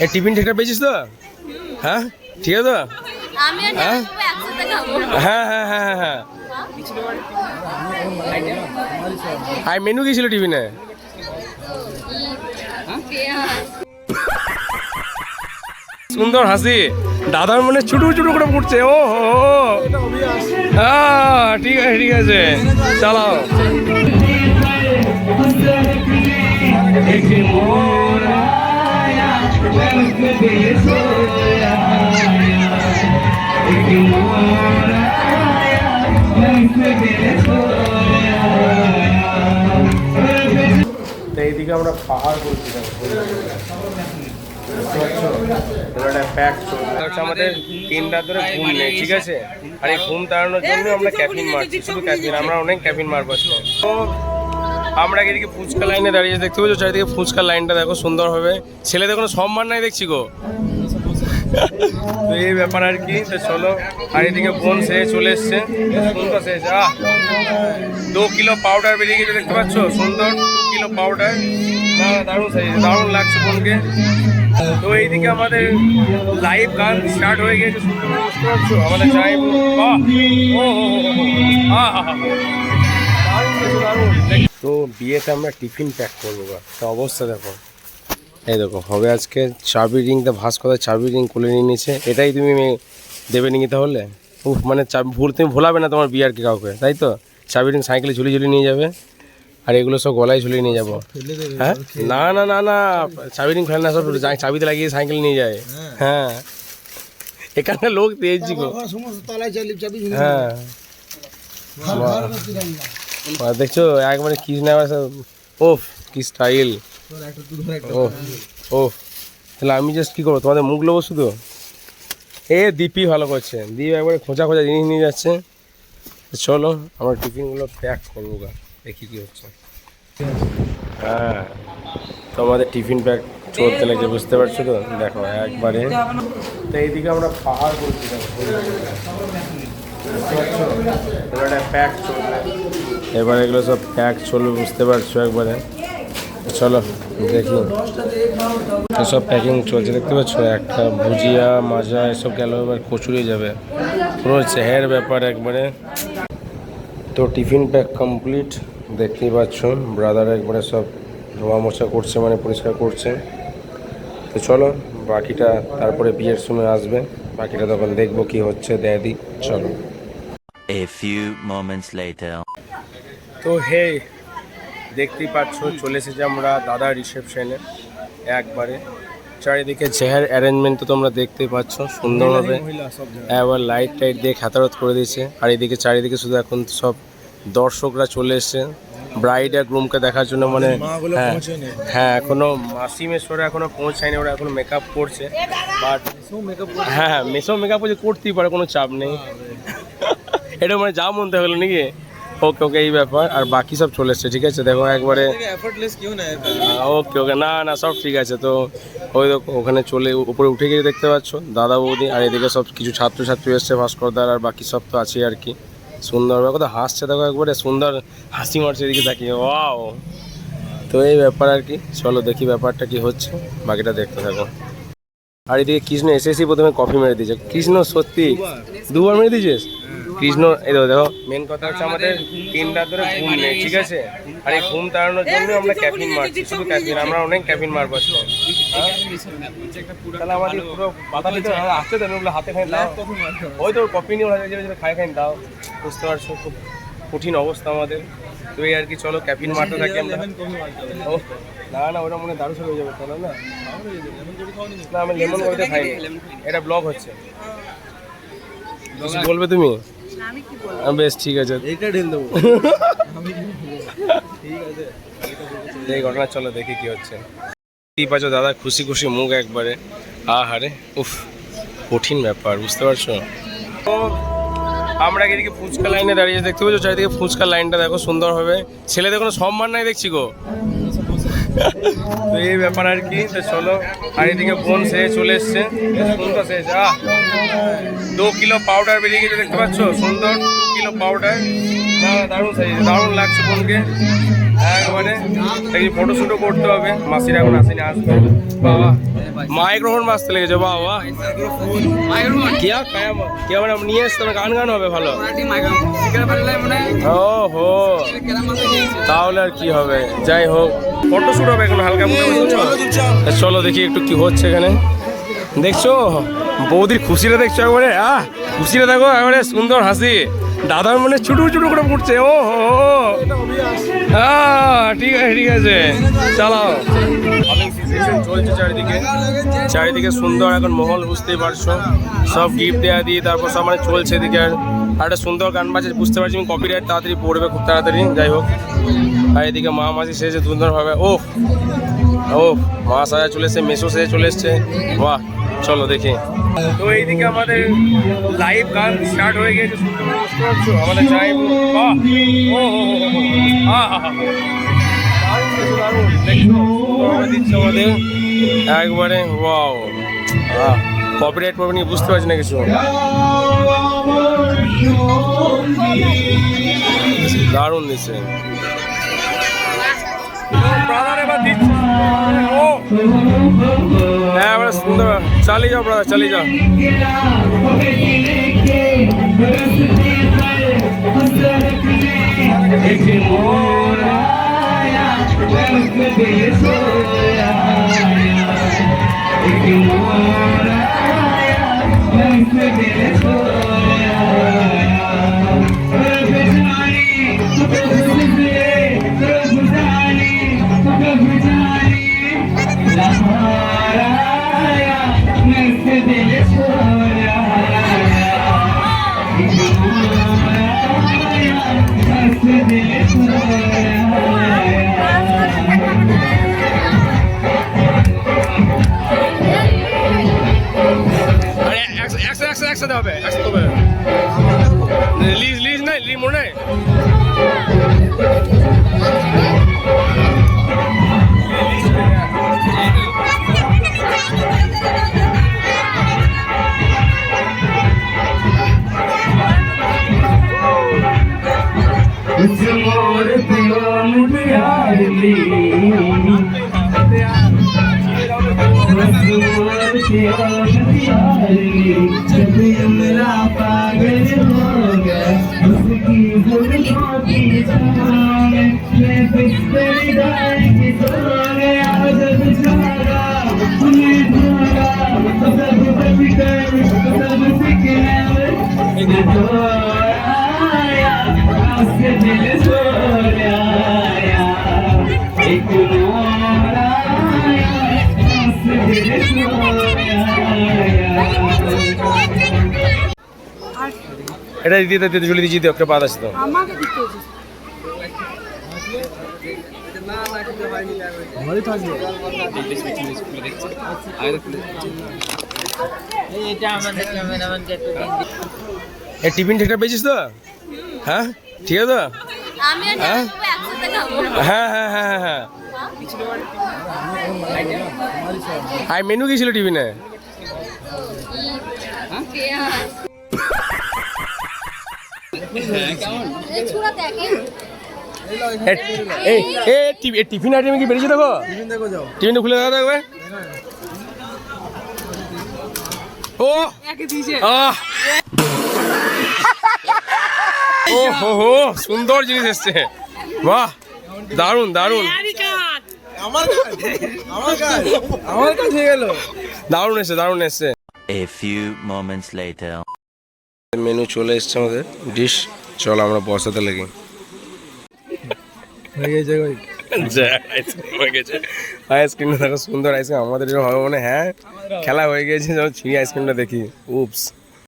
এই টিফিন ঠিকঠাক পেয়েছিস তো? হ্যাঁ ঠিক আছে তো? হ্যাঁ হ্যাঁ হ্যাঁ হ্যাঁ হ্যাঁ আর মেনু কি ছিল টিফিনে? সুন্দর হাসি দাদার মনে ছুটু ছুটু করে পড়ছে। ও হ্যাঁ ঠিক আছে ঠিক আছে চালাও। এইদিকে আমরা পাহাড় করছিলাম, আমাদের 3 রাত ধরে ঘুম নেই, ঠিক আছে? আর এই ঘুম তাড়ানোর জন্য আমরা ক্যাফিন মারছি, শুধু ক্যাফিন, আমরা অনেক ক্যাফিন মারবো। তো আমরা এদিকে ফুচকা লাইনে দাঁড়িয়ে দেখতে পাচ্ছ, চারিদিকে ফুচকার লাইনটা দেখো সুন্দরভাবে। ছেলেদের কোনো সম্মান নাই দেখছি গো। তো এই ব্যাপার আর কি। তো চলো, আর এদিকে বোন সে চলে এসছে, সুন্দর সে 2 কিলো পাউডার বেরিয়ে গেছে দেখতে পাচ্ছ, সুন্দর 2 কিলো পাউডার, দারুণ সাইজ, দারুণ লাগছে বোনকে। তো এইদিকে আমাদের লাইভ গান স্টার্ট হয়ে গেছে, শুনতে বুঝতে পারছো? আমাদের চাই তো বিয়েতে আমরা টিফিন প্যাক করবো, তো অবস্থা দেখো, এই দেখো হবে আজকে চাবি রিংটা ভাস কথা, চাবি রিং খুলে নিয়ে নিয়েছে। এটাই তুমি দেবে নিয়ে তাহলে মানে চাবি তুমি ভোলাবে না তোমার বিয়ে আর কি কাউকে, তাই তো? চাবি রিং সাইকেলে ঝুলিয়ে ঝুলিয়ে নিয়ে যাবে, আর এগুলো সব গলায় ঝুলিয়ে নিয়ে যাবো। হ্যাঁ না না না না, চাবি রিং ফেলে না, সব চাবিতে লাগিয়ে সাইকেল নিয়ে যায়। হ্যাঁ এখানে লোক দিয়েছি গো। হ্যাঁ দেখছো একবারে কি নেওয়া, ওফ কি স্টাইল। ও ও তাহলে আমি জাস্ট কী করবো, তোমাদের মুখ লোবো শুধু? দীপই ভালো করছে, দীপ একবারে খোঁজা খোঁজা জিনিস নিয়ে যাচ্ছে। চলো আমরা টিফিনগুলো প্যাক করবো, দেখি কী হচ্ছে। হ্যাঁ তো আমাদের টিফিন প্যাক চলতে লাগে, বুঝতে পারছো তো? দেখো একবারে। তো এইদিকে আমরা পাহাড় করছিলাম, এবারে প্যাক চলবে, এবার এগুলো সব প্যাক চলবে, বুঝতে পারছো একবারে। চলো দেখি, এসব প্যাকিং চলছে দেখতে পাচ্ছ, একটা ভুজিয়া মাজা এসব গেল, এবার কচুরি যাবে, পুরো চেহার ব্যাপার একবারে। তো টিফিন প্যাক কমপ্লিট, দেখতেই পাচ্ছ ব্রাদার একবারে সব ধোয়া মোছা করছে, মানে পরিষ্কার করছে। তো চলো বাকিটা তারপরে বিয়ের সময় আসবে, বাকিটা তখন দেখবো কি হচ্ছে, দেয় দিই। চলো। A few moments later. তো হে দেখতেই পাচ্ছ চলে এসেছি আমরা দাদার রিসেপশনে, একবারে চারিদিকে চেহার অ্যারেঞ্জমেন্ট তো তোমরা দেখতেই পাচ্ছ সুন্দরভাবে, এবার লাইট টাইট দিয়ে খাতারত করে দিয়েছে। আর এদিকে চারিদিকে শুধু এখন সব দর্শকরা চলে এসছে ব্রাইড আর গ্রুমকে দেখার জন্য, মানে হ্যাঁ হ্যাঁ এখনো মাসিমেশ্বরে এখনো পৌঁছায়নি, ওরা এখনো মেকআপ করছে। বাট হ্যাঁ মেসো মেকআপ করতেই পারে, কোনো চাপ নেই। এটা মানে যা মনতে হলো নাকি। ওকে ওকে এই ব্যাপার, আর বাকি সব চলে এসছে, ঠিক আছে? দেখো একবারে ওকে ওকে, না না সব ঠিক আছে। তো ওই দেখো ওখানে চলে উপরে উঠে গিয়ে দেখতে পাচ্ছ দাদা বৌদি, আর এদিকে সব কিছু ছাত্রছাত্রী এসছে, ভাস্করদার, আর বাকি সব তো আছে আর কি। সুন্দর কথা হাসছে দেখো, একবারে সুন্দর হাসি মারছে এদিকে তাকিয়ে, ওয়াও। তো এই ব্যাপার আর কি, চলো দেখি ব্যাপারটা কি হচ্ছে, বাকিটা দেখতে থাকো। আর এদিকে কৃষ্ণ এসেছি প্রথমে কফি মেরে দিয়েছে, কৃষ্ণ সত্যি 2বার মেরে দিয়েছিস কৃষ্ণ। এই দেখো মেন কথা হচ্ছে আমাদের 3 রাত ধরে ঘুম নেই, ঠিক আছে? আর এই ঘুম তাড়ানোর জন্য আমরা ক্যাফিন মারছি, শুধু ক্যাফিন, আমরা অনেক ক্যাফিন মারবো। তাহলে আমাদের পুরো পাতা দিতে আসতে দেবে, ওগুলো হাতে খাই দাও, ওই তো কফি নিয়ে খাই খাই দাও, বুঝতে পারছো? খুব কঠিন অবস্থা আমাদের। তো এই আর কি, চলো ক্যাফিন মারতে থাকি আমরা। না না ওটা মনে দারুণ হয়ে যাবে, চলো না। না আমি লেমন কফিতে খাইনি, এটা ব্লগ হচ্ছে। কিছু বলবে তুমি? বেশ ঠিক আছে, এইটা ঢেল দেবো। এই ঘটনা, চলো দেখি কি হচ্ছে। কি পাচ্ছ দাদা খুশি খুশি মুখ একবারে, আহারে উফ কঠিন ব্যাপার, বুঝতে পারছো? তো আমরা এদিকে ফুচকা লাইনে দাঁড়িয়ে দেখতে পাচ্ছ, চারিদিকে ফুচকার লাইনটা দেখো সুন্দরভাবে। ছেলেদের কোনো সম্মান নাই দেখছি গো। তো এই ব্যাপার আর কি। তো চলো, আর এদিকে বোন সে চলে এসছে, সুন্দর সে 2 কিলো পাউডার বেরিয়ে গেছে দেখতে পাচ্ছ, সুন্দর 2 কিলো পাউডার, দারুণ সাইজ, দারুণ লাগছে বোনকে একবারে। দেখি ফটোশ্যুটও করতে হবে, মাসির এখন আসেনি, আসবে বাবা। মাইক্রোফোন বাজতে লেগেছে, বাহ বাহ। क्या মানে নিয়ে এসছে, গান গান হবে ভালো। ও হো, তাহলে আর কি হবে, যাই হোক ফটোশুট হবে এখন হালকা ফুলকা। চলো দেখি একটু কি হচ্ছে এখানে। দেখছো বৌদির খুশিটা দেখছো একবারে, খুশিটা দেখো একবারে, সুন্দর হাসি। দাদার মনে ছুটু ছুটু করে পড়ছে। ও হো, ঠিক আছে ঠিক আছে, চালাও। চলছে চারিদিকে, চারিদিকে সুন্দর এখন মহল, বুঝতেই পারছো। সব গিফট দেওয়া দিয়ে তারপর সব মানে চলছে এদিকে। আর একটা সুন্দর গান বাজে, বুঝতে পারছি আমি কপিরাইট তাড়াতাড়ি পড়বে খুব তাড়াতাড়ি। যাই হোক, আর এদিকে মা মাসি সেজে সুন্দরভাবে, ও ও মা সাজা চলে এসছে, মেসো সেজে চলে এসছে, বাহ। চলো দেখি। তো এইদিকে আমাদের লাইভ গান স্টার্ট হয়ে গিয়েছে, শুনতে বুঝতে পারছো আমাদের লাইভ। বাহ, ও দিচ্ছে আমাদের একবারে, ওয়াও। কপিরাইট পাবে নি, বুঝতে পারছি না কিছু। দারুণ দিচ্ছে। হ্যাঁ সুন্দর, চালিয়ে যাও ব্রাদার, চালিয়ে যাও। একসাথে হবে, একসাথে হবে। লিজ লিজ নাই, লিজ মনে নাই। मेरा पागल हो गया उसकी जुल्फों की छाँव में मैं बिस्तर डाल के सो गया जब जागा मैं भागा सब बच कर सब सीखने में तो आया उसके दिल सो गया एक मोर आया उसके दिल सो गया। এটা দিতে দিতে চলে দিচ্ছি, একটা বাদ আছে তো। আমাকে দিতে হচ্ছে। এই টিফিন ঠিকঠাক পেয়েছিস তো? হ্যাঁ ঠিক আছে তো? আমি আর হ্যাঁ? জামাইবাবু একসাথে খাবো। হ্যাঁ হ্যাঁ হ্যাঁ হ্যাঁ হ্যাঁ। আর মেনু কি ছিল টিফিনে? পেঁয়াজ। এই ছুরা দেখে। এই টিফিন আইটেমে কি বেরিয়েছে দেখো? টিফিনটা খুলে দেখা দেখবে। ও ও হো হো, সুন্দর জিনিস এসছে, বাহ দারুণ দারুণ। আমার কাছে গেল, দারুণ এসছে দারুণ এসছে। A few moments later. Menu চলে এসছে আমাদের, ডিশ। চলো আমরা বসাতে লাগি। আইসক্রিমটা দেখো, সুন্দর আইসক্রিম। আমাদের হবে মানে, হ্যাঁ খেলা হয়ে গেছে, যখন ছিঁড়ি আইসক্রিমটা দেখি, উপস।